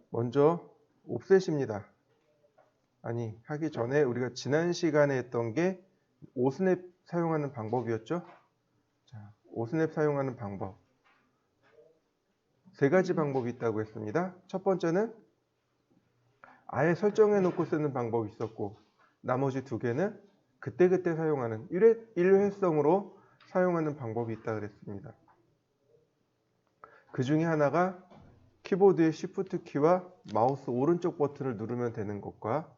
먼저 옵셋입니다. 아니, 하기 전에 우리가 지난 시간에 했던 게 오스냅 사용하는 방법이었죠. 자, 오스냅 사용하는 방법. 세 가지 방법이 있다고 했습니다. 첫 번째는 아예 설정해 놓고 쓰는 방법이 있었고, 나머지 두 개는 그때그때 사용하는 일회성으로 사용하는 방법이 있다 그랬습니다. 그 중에 하나가 키보드의 Shift 키와 마우스 오른쪽 버튼을 누르면 되는 것과,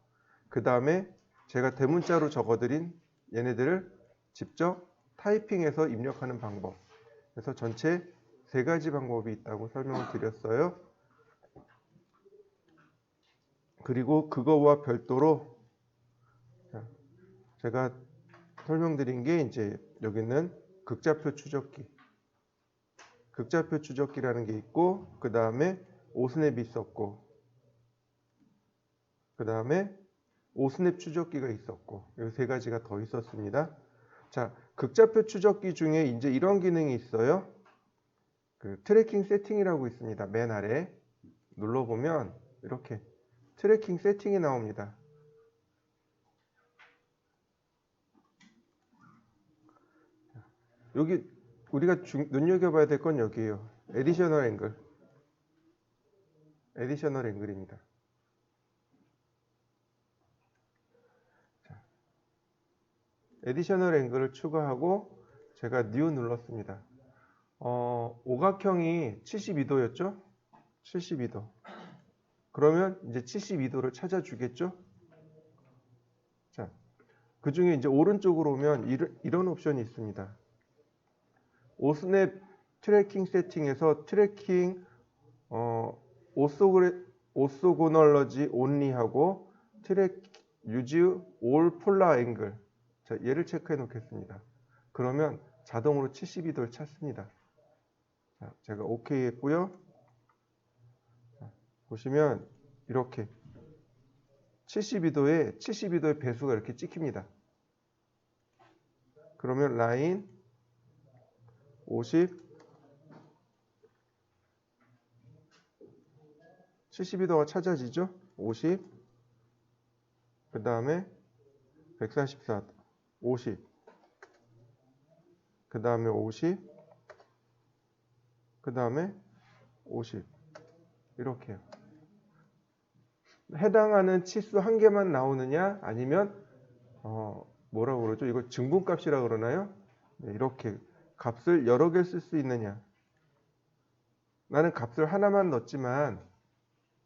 그 다음에 제가 대문자로 적어드린 얘네들을 직접 타이핑해서 입력하는 방법. 그래서 전체 세 가지 방법이 있다고 설명을 드렸어요. 그리고 그거와 별도로 제가 설명드린 게 이제 여기는 극좌표 추적기. 극좌표 추적기라는 게 있고, 그 다음에 오스냅이 있었고, 그 다음에 오스냅 추적기가 있었고, 이 세 가지가 더 있었습니다. 자, 극좌표 추적기 중에 이제 이런 기능이 있어요. 그 트래킹 세팅이라고 있습니다. 맨 아래 눌러보면 이렇게 트래킹 세팅이 나옵니다. 여기 우리가 눈여겨봐야 될 건 여기에요. 에디셔널 앵글. 에디셔널 앵글입니다. 에디셔널 앵글을 추가하고 제가 뉴 눌렀습니다. 오각형이 72도였죠? 72도. 그러면 이제 72도를 찾아주겠죠? 자, 그 중에 이제 오른쪽으로 오면 이런 옵션이 있습니다. 오스냅 트래킹 세팅에서 트래킹 오소고널러지 온리하고 트랙 유즈 올 폴라 앵글. 자, 얘를 체크해 놓겠습니다. 그러면 자동으로 72도를 찾습니다. 자, 제가 OK 했고요. 자, 보시면 이렇게 72도의 배수가 이렇게 찍힙니다. 그러면 라인 50 72도가 찾아지죠? 50 그 다음에 144 50 그 다음에 50 그 다음에 50 이렇게요. 해당하는 치수 한 개만 나오느냐 아니면 뭐라고 그러죠? 이거 증분값이라 그러나요? 네, 이렇게 값을 여러 개 쓸 수 있느냐. 나는 값을 하나만 넣었지만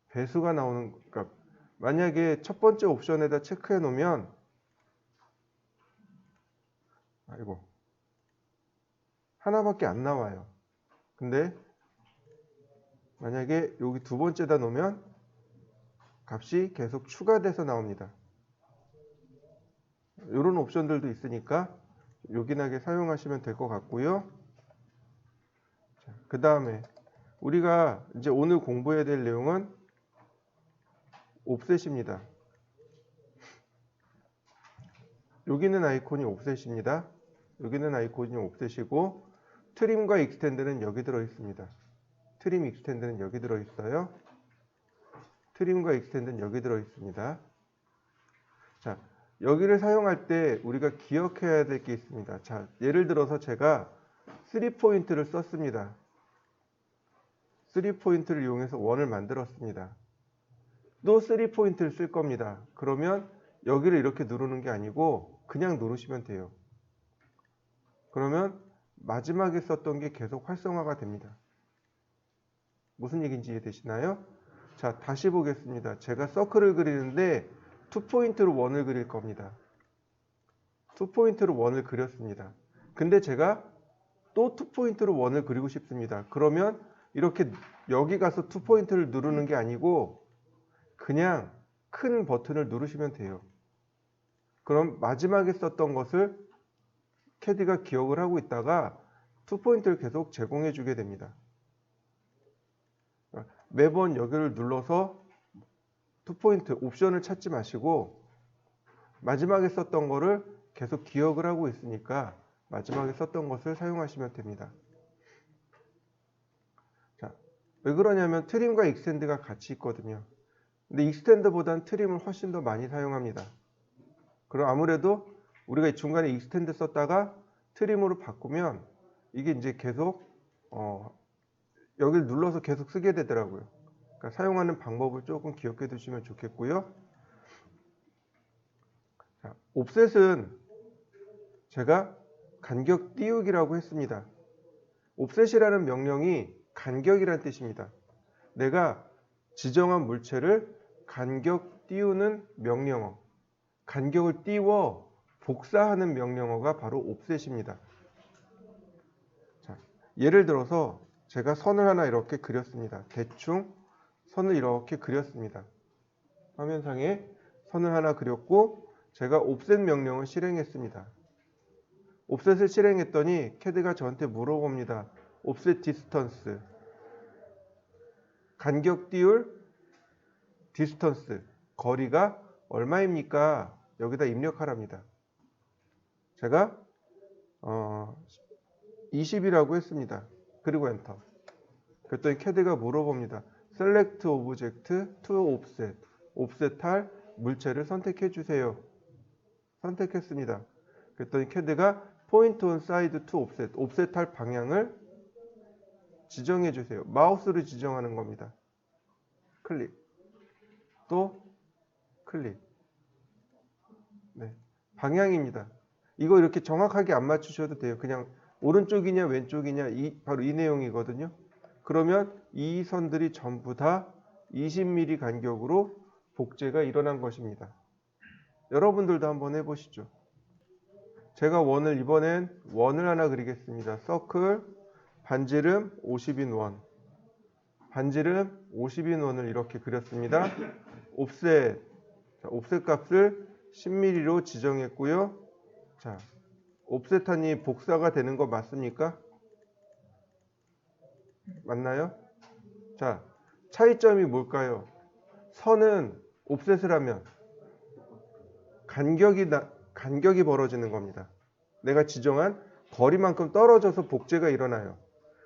배수가 나오는, 그러니까 만약에 첫 번째 옵션에다 체크해 놓으면 하나밖에 안 나와요. 근데 만약에 여기 두 번째다 놓으면 값이 계속 추가돼서 나옵니다. 이런 옵션들도 있으니까 요긴하게 사용하시면 될 것 같고요. 그 다음에 우리가 이제 오늘 공부해야 될 내용은 옵셋입니다. 여기는 아이콘이 옵셋입니다. 여기는 아이콘이 옵셋이고 트림과 익스텐드는 여기 들어 있습니다. 트림 익스텐드는 여기 들어 있어요. 트림과 익스텐드는 여기 들어 있습니다. 자, 여기를 사용할 때 우리가 기억해야 될 게 있습니다. 자, 예를 들어서 제가 3포인트를 썼습니다. 3포인트를 이용해서 원을 만들었습니다. 또 3포인트를 쓸 겁니다. 그러면 여기를 이렇게 누르는 게 아니고 그냥 누르시면 돼요. 그러면 마지막에 썼던 게 계속 활성화가 됩니다. 무슨 얘기인지 이해되시나요? 자, 다시 보겠습니다. 제가 서클을 그리는데 2포인트로 원을 그릴 겁니다. 2포인트로 원을 그렸습니다. 근데 제가 또 2포인트로 원을 그리고 싶습니다. 그러면 이렇게 여기 가서 2포인트를 누르는 게 아니고 그냥 큰 버튼을 누르시면 돼요. 그럼 마지막에 썼던 것을 캐디가 기억을 하고 있다가 2포인트를 계속 제공해 주게 됩니다. 매번 여기를 눌러서 2포인트 옵션을 찾지 마시고 마지막에 썼던 거를 계속 기억을 하고 있으니까 마지막에 썼던 것을 사용하시면 됩니다. 자, 왜 그러냐면 트림과 익스텐드가 같이 있거든요. 근데 익스텐드보다는 트림을 훨씬 더 많이 사용합니다. 그럼 아무래도 우리가 중간에 익스텐드 썼다가 트림으로 바꾸면 이게 이제 계속 여기를 눌러서 계속 쓰게 되더라고요. 그러니까 사용하는 방법을 조금 기억해 두시면 좋겠고요. 자, 옵셋은 제가 간격 띄우기라고 했습니다. 옵셋이라는 명령이 간격이란 뜻입니다. 내가 지정한 물체를 간격 띄우는 명령어, 간격을 띄워 복사하는 명령어가 바로 옵셋입니다. 자, 예를 들어서 제가 선을 하나 이렇게 그렸습니다. 대충 선을 이렇게 그렸습니다. 화면상에 선을 하나 그렸고 제가 옵셋 명령을 실행했습니다. 옵셋을 실행했더니 CAD가 저한테 물어봅니다. 옵셋 디스턴스, 간격 띄울 디스턴스, 거리가 얼마입니까? 여기다 입력하랍니다. 제가 20이라고 했습니다. 그리고 엔터. 그랬더니 CAD가 물어봅니다. Select Object to Offset. 옵셋할 물체를 선택해 주세요. 선택했습니다. 그랬더니 CAD가 Point on Side to Offset. 옵셋할 방향을 지정해 주세요. 마우스로 지정하는 겁니다. 클릭. 또 클릭. 네. 방향입니다. 이거 이렇게 정확하게 안 맞추셔도 돼요. 그냥 오른쪽이냐 왼쪽이냐 바로 이 내용이거든요. 그러면 이 선들이 전부 다 20mm 간격으로 복제가 일어난 것입니다. 여러분들도 한번 해보시죠. 제가 이번엔 원을 하나 그리겠습니다. 서클, 반지름 50인 원. 반지름 50인 원을 이렇게 그렸습니다. 옵셋. 자, 옵셋 값을 10mm로 지정했고요. 자, 옵셋하니 복사가 되는 거 맞습니까? 맞나요? 자, 차이점이 뭘까요? 선은 옵셋을 하면 간격이 벌어지는 겁니다. 내가 지정한 거리만큼 떨어져서 복제가 일어나요.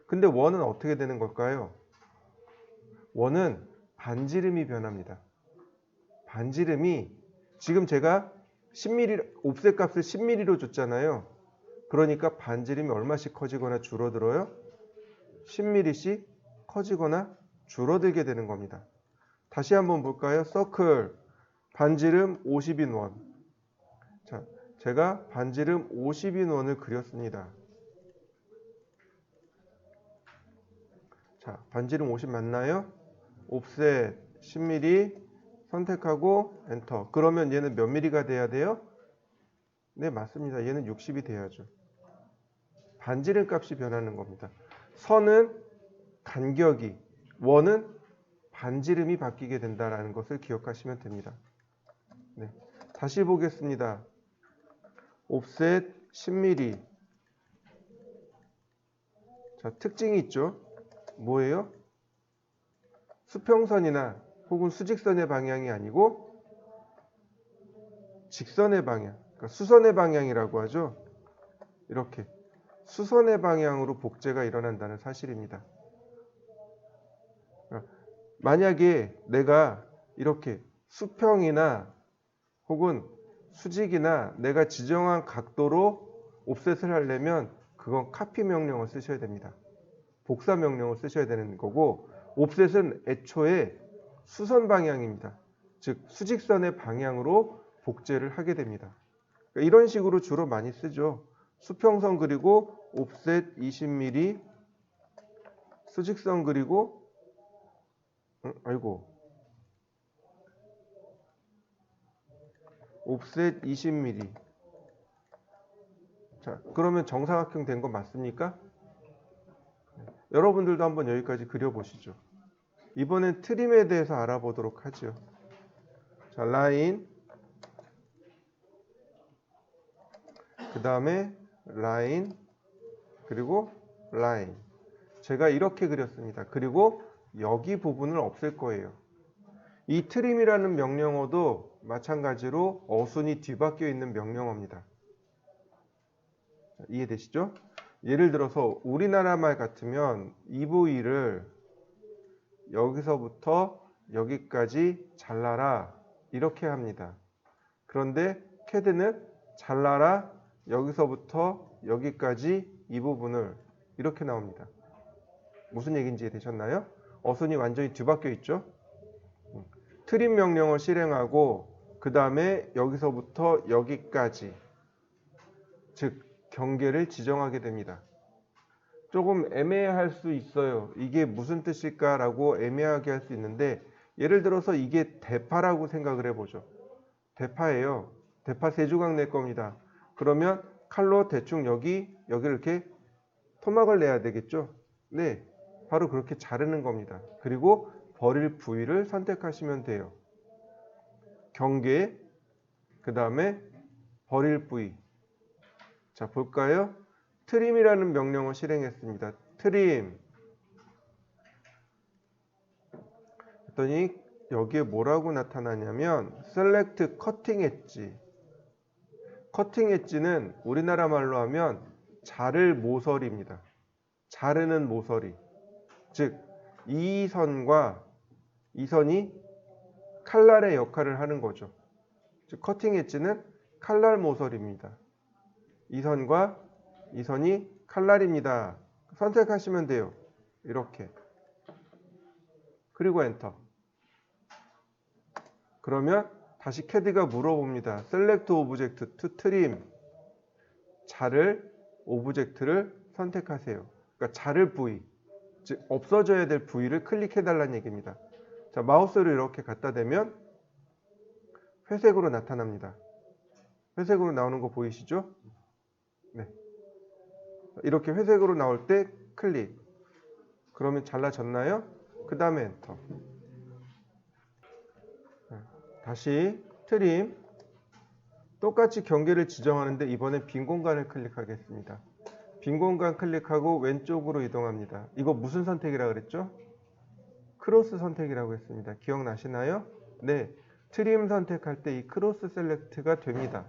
근데 원은 어떻게 되는 걸까요? 원은 반지름이 변합니다. 반지름이 지금 제가 10mm, 옵셋 값을 10mm로 줬잖아요. 그러니까 반지름이 얼마씩 커지거나 줄어들어요? 10mm씩 커지거나 줄어들게 되는 겁니다. 다시 한번 볼까요? 서클, 반지름 50인 원. 자, 제가 반지름 50인 원을 그렸습니다. 자, 반지름 50 맞나요? 옵셋 10mm 선택하고 엔터. 그러면 얘는 몇 mm가 돼야 돼요? 네, 맞습니다. 얘는 60이 돼야죠. 반지름 값이 변하는 겁니다. 선은 간격이, 원은 반지름이 바뀌게 된다는 것을 기억하시면 됩니다. 네, 다시 보겠습니다. 옵셋 10mm. 자, 특징이 있죠. 뭐예요? 수평선이나 혹은 수직선의 방향이 아니고 직선의 방향, 그러니까 수선의 방향이라고 하죠. 이렇게 수선의 방향으로 복제가 일어난다는 사실입니다. 만약에 내가 이렇게 수평이나 혹은 수직이나 내가 지정한 각도로 옵셋을 하려면 그건 카피 명령을 쓰셔야 됩니다. 복사 명령을 쓰셔야 되는 거고, 옵셋은 애초에 수선 방향입니다. 즉 수직선의 방향으로 복제를 하게 됩니다. 그러니까 이런 식으로 주로 많이 쓰죠. 수평선 그리고 옵셋 20mm, 수직선 그리고 옵셋 20mm. 자, 그러면 정사각형 된 거 맞습니까? 여러분들도 한번 여기까지 그려보시죠. 이번엔 트림에 대해서 알아보도록 하죠. 자, 라인, 그 다음에 라인, 그리고 라인. 제가 이렇게 그렸습니다. 그리고 여기 부분을 없앨 거예요. 이 트림이라는 명령어도 마찬가지로 어순이 뒤바뀌어 있는 명령어입니다. 자, 이해되시죠? 예를 들어서 우리나라 말 같으면 EV를 여기서부터 여기까지 잘라라 이렇게 합니다. 그런데 CAD는 잘라라 여기서부터 여기까지 이 부분을 이렇게 나옵니다. 무슨 얘기인지 이해되셨나요? 어순이 완전히 뒤바뀌어 있죠? 트림 명령을 실행하고 그 다음에 여기서부터 여기까지 즉 경계를 지정하게 됩니다. 조금 애매할 수 있어요. 이게 무슨 뜻일까 라고 애매하게 할 수 있는데 예를 들어서 이게 대파라고 생각을 해보죠. 대파예요. 대파 세 조각 낼 겁니다. 그러면 칼로 대충 여기를 이렇게 토막을 내야 되겠죠. 네, 바로 그렇게 자르는 겁니다. 그리고 버릴 부위를 선택하시면 돼요. 경계, 그 다음에 버릴 부위. 자, 볼까요? 트림이라는 명령을 실행했습니다. 트림. 했더니 여기에 뭐라고 나타나냐면 select cutting 엣지. 커팅 엣지는 우리나라 말로 하면 자를 모서리입니다. 자르는 모서리. 즉, 이 선과 이 선이 칼날의 역할을 하는 거죠. 즉, 커팅 엣지는 칼날 모서리입니다. 이 선과 이 선이 칼날입니다. 선택하시면 돼요. 이렇게. 그리고 엔터. 그러면 다시 CAD가 물어봅니다. Select Object to Trim. 자를 오브젝트를 선택하세요. 그러니까 자를 부위, 즉 없어져야 될 부위를 클릭해달라는 얘기입니다. 자, 마우스를 이렇게 갖다 대면 회색으로 나타납니다. 회색으로 나오는 거 보이시죠? 네. 이렇게 회색으로 나올 때 클릭. 그러면 잘라졌나요? 그 다음에 엔터. 다시 트림. 똑같이 경계를 지정하는데 이번엔 빈 공간을 클릭하겠습니다. 빈 공간 클릭하고 왼쪽으로 이동합니다. 이거 무슨 선택이라 그랬죠? 크로스 선택이라고 했습니다. 기억나시나요? 네. 트림 선택할 때 이 크로스 셀렉트가 됩니다.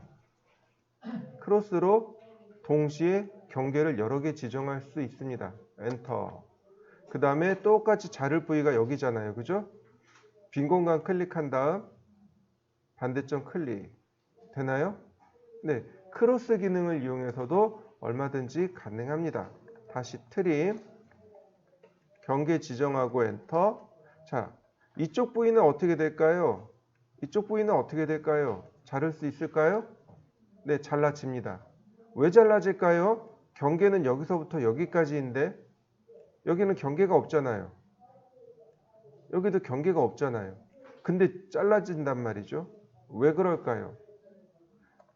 크로스로 동시에 경계를 여러 개 지정할 수 있습니다. 엔터. 그 다음에 똑같이 자를 부위가 여기잖아요. 그죠? 빈 공간 클릭한 다음 반대점 클릭. 되나요? 네. 크로스 기능을 이용해서도 얼마든지 가능합니다. 다시 트림. 경계 지정하고 엔터. 자, 이쪽 부위는 어떻게 될까요? 이쪽 부위는 어떻게 될까요? 자를 수 있을까요? 네, 잘라집니다. 왜 잘라질까요? 경계는 여기서부터 여기까지인데 여기는 경계가 없잖아요. 여기도 경계가 없잖아요. 근데 잘라진단 말이죠. 왜 그럴까요?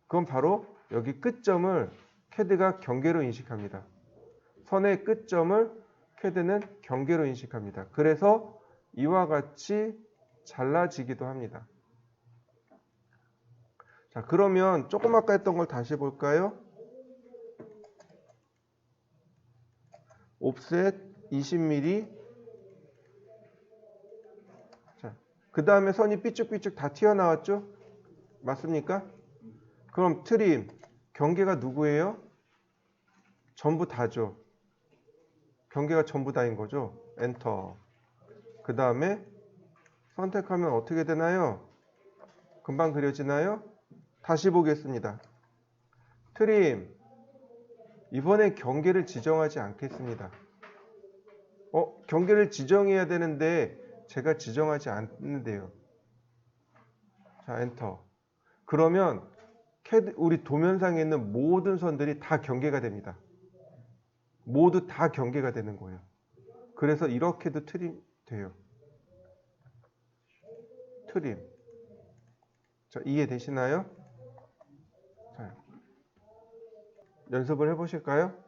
그건 바로 여기 끝점을 CAD가 경계로 인식합니다. 선의 끝점을 CAD는 경계로 인식합니다. 그래서 이와 같이 잘라지기도 합니다. 자, 그러면 조금 아까 했던 걸 다시 볼까요? 옵셋 20mm. 자, 그 다음에 선이 삐쭉삐쭉 다 튀어나왔죠? 맞습니까? 그럼 트림, 경계가 누구예요? 전부 다죠. 경계가 전부 다인 거죠. 엔터. 그 다음에 선택하면 어떻게 되나요? 금방 그려지나요? 다시 보겠습니다. 트림. 이번에 경계를 지정하지 않겠습니다. 경계를 지정해야 되는데 제가 지정하지 않는데요. 자, 엔터. 그러면 CAD, 우리 도면상에 있는 모든 선들이 다 경계가 됩니다. 모두 다 경계가 되는 거예요. 그래서 이렇게도 트림 돼요. 트림. 자, 이해되시나요? 자, 연습을 해보실까요?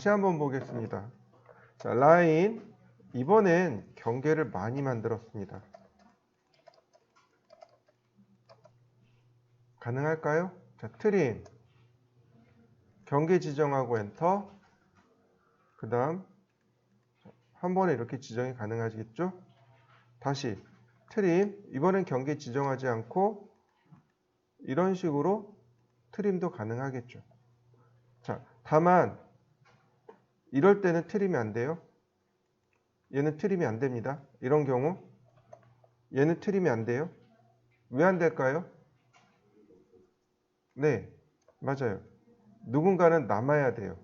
다시 한번 보겠습니다. 자, 라인 이번엔 경계를 많이 만들었습니다. 가능할까요? 자, 트림 경계 지정하고 엔터. 그 다음 한 번에 이렇게 지정이 가능하겠죠? 다시 트림 이번엔 경계 지정하지 않고 이런 식으로 트림도 가능하겠죠. 자, 다만 이럴 때는 트림이 안 돼요. 얘는 트림이 안 됩니다. 이런 경우 얘는 트림이 안 돼요. 왜 안 될까요? 네, 맞아요. 누군가는 남아야 돼요.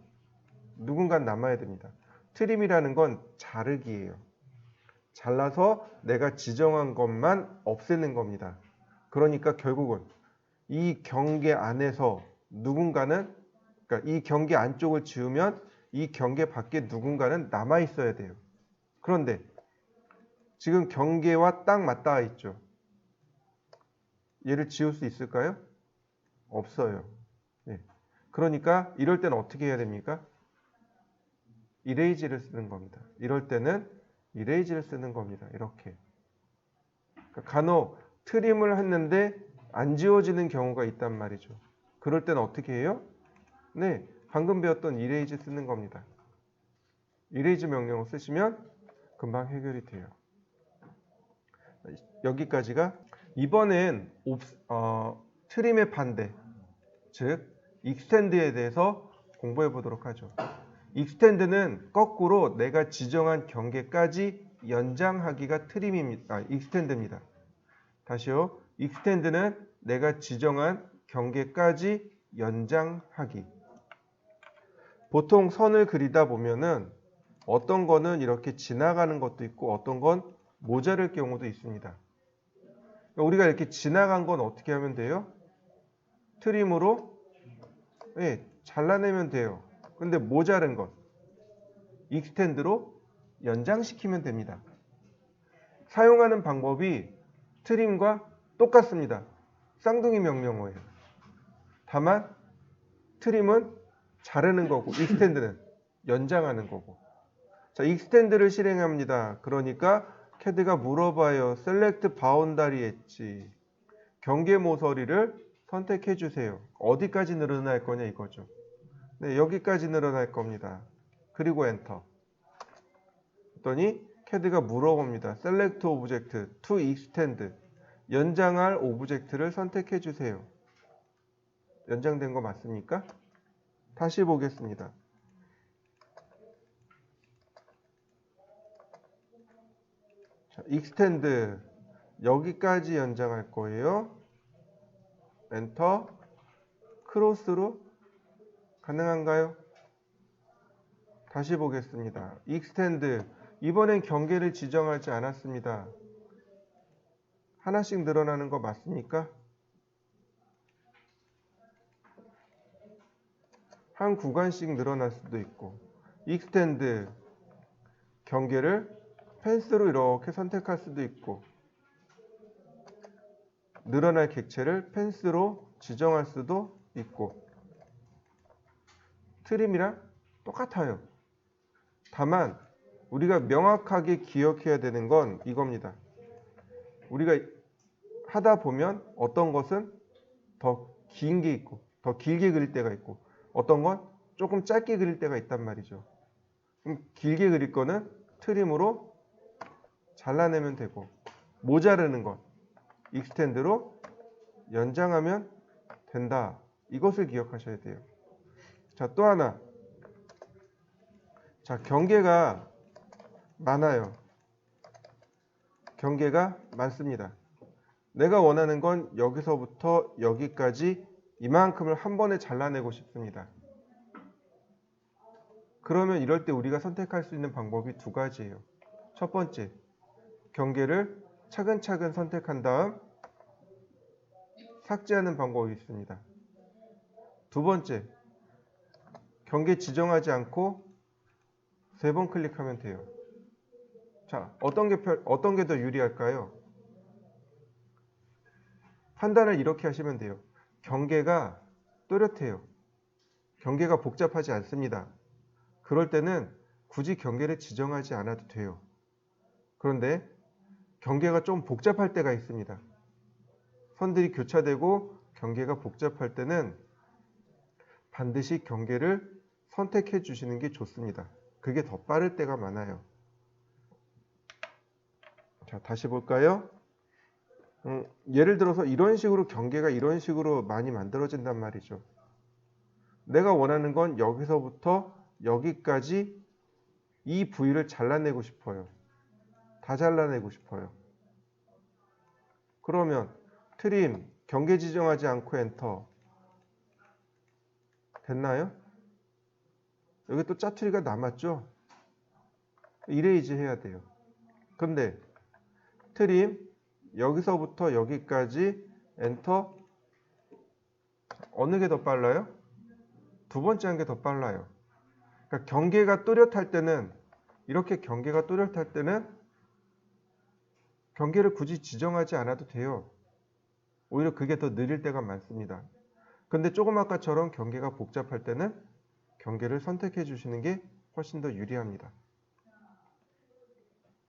누군가는 남아야 됩니다. 트림이라는 건 자르기예요. 잘라서 내가 지정한 것만 없애는 겁니다. 그러니까 결국은 이 경계 안에서 누군가는, 그러니까 이 경계 안쪽을 지우면 이 경계 밖에 누군가는 남아 있어야 돼요. 그런데 지금 경계와 딱 맞닿아 있죠. 얘를 지울 수 있을까요? 없어요. 네. 그러니까 이럴 때는 어떻게 해야 됩니까? 이레이지를 쓰는 겁니다. 이럴 때는 이레이지를 쓰는 겁니다. 이렇게. 그러니까 간혹 트림을 했는데 안 지워지는 경우가 있단 말이죠. 그럴 때는 어떻게 해요? 네, 방금 배웠던 이레이지 쓰는 겁니다. 이레이지 명령을 쓰시면 금방 해결이 돼요. 여기까지가 이번엔 트림의 반대, 즉 익스텐드에 대해서 공부해 보도록 하죠. 익스텐드는 거꾸로 내가 지정한 경계까지 연장하기가 익스텐드입니다. 다시요. 익스텐드는 내가 지정한 경계까지 연장하기. 보통 선을 그리다 보면은 어떤 거는 이렇게 지나가는 것도 있고 어떤 건 모자랄 경우도 있습니다. 우리가 이렇게 지나간 건 어떻게 하면 돼요? 트림으로 잘라내면 돼요. 근데 모자른 것 익스텐드로 연장시키면 됩니다. 사용하는 방법이 트림과 똑같습니다. 쌍둥이 명령어예요. 다만 트림은 자르는 거고 익스텐드는 연장하는 거고. 자, 익스텐드를 실행합니다. 그러니까 캐드가 물어봐요. 셀렉트 바운다리 엣지. 경계 모서리를 선택해 주세요. 어디까지 늘어날 거냐 이거죠. 네, 여기까지 늘어날 겁니다. 그리고 엔터. 했더니 캐드가 물어봅니다. Select Object to Extend. 연장할 오브젝트를 선택해 주세요. 연장된 거 맞습니까? 다시 보겠습니다. 자, Extend. 여기까지 연장할 거예요. 엔터. 크로스로 가능한가요? 다시 보겠습니다. Extend. 이번엔 경계를 지정하지 않았습니다. 하나씩 늘어나는 거 맞습니까? 한 구간씩 늘어날 수도 있고. Extend. 경계를 펜스로 이렇게 선택할 수도 있고 늘어날 객체를 펜스로 지정할 수도 있고 트림이랑 똑같아요. 다만 우리가 명확하게 기억해야 되는 건 이겁니다. 우리가 하다 보면 어떤 것은 더 긴 게 있고 더 길게 그릴 때가 있고 어떤 건 조금 짧게 그릴 때가 있단 말이죠. 그럼 길게 그릴 거는 트림으로 잘라내면 되고 모자르는 건 익스텐드로 연장하면 된다. 이것을 기억하셔야 돼요. 자, 또 하나. 자, 경계가 많아요. 경계가 많습니다. 내가 원하는 건 여기서부터 여기까지 이만큼을 한 번에 잘라내고 싶습니다. 그러면 이럴 때 우리가 선택할 수 있는 방법이 두 가지예요. 첫 번째, 경계를 차근차근 선택한 다음 삭제하는 방법이 있습니다. 두 번째, 경계 지정하지 않고 3번 클릭하면 돼요. 자, 어떤 게 더 유리할까요? 판단을 이렇게 하시면 돼요. 경계가 또렷해요. 경계가 복잡하지 않습니다. 그럴 때는 굳이 경계를 지정하지 않아도 돼요. 그런데 경계가 좀 복잡할 때가 있습니다. 선들이 교차되고 경계가 복잡할 때는 반드시 경계를 선택해 주시는 게 좋습니다. 그게 더 빠를 때가 많아요. 자, 다시 볼까요? 예를 들어서 이런 식으로 경계가 이런 식으로 많이 만들어진단 말이죠. 내가 원하는 건 여기서부터 여기까지 이 부위를 잘라내고 싶어요. 다 잘라내고 싶어요. 그러면 트림, 경계 지정하지 않고 엔터. 됐나요? 여기 또 짜투리가 남았죠? 이레이즈 해야 돼요. 근데 트림, 여기서부터 여기까지 엔터. 어느 게 더 빨라요? 두 번째 한 게 더 빨라요. 그러니까 경계가 또렷할 때는, 이렇게 경계가 또렷할 때는 경계를 굳이 지정하지 않아도 돼요. 오히려 그게 더 느릴 때가 많습니다. 근데 조금 아까처럼 경계가 복잡할 때는 경계를 선택해 주시는 게 훨씬 더 유리합니다.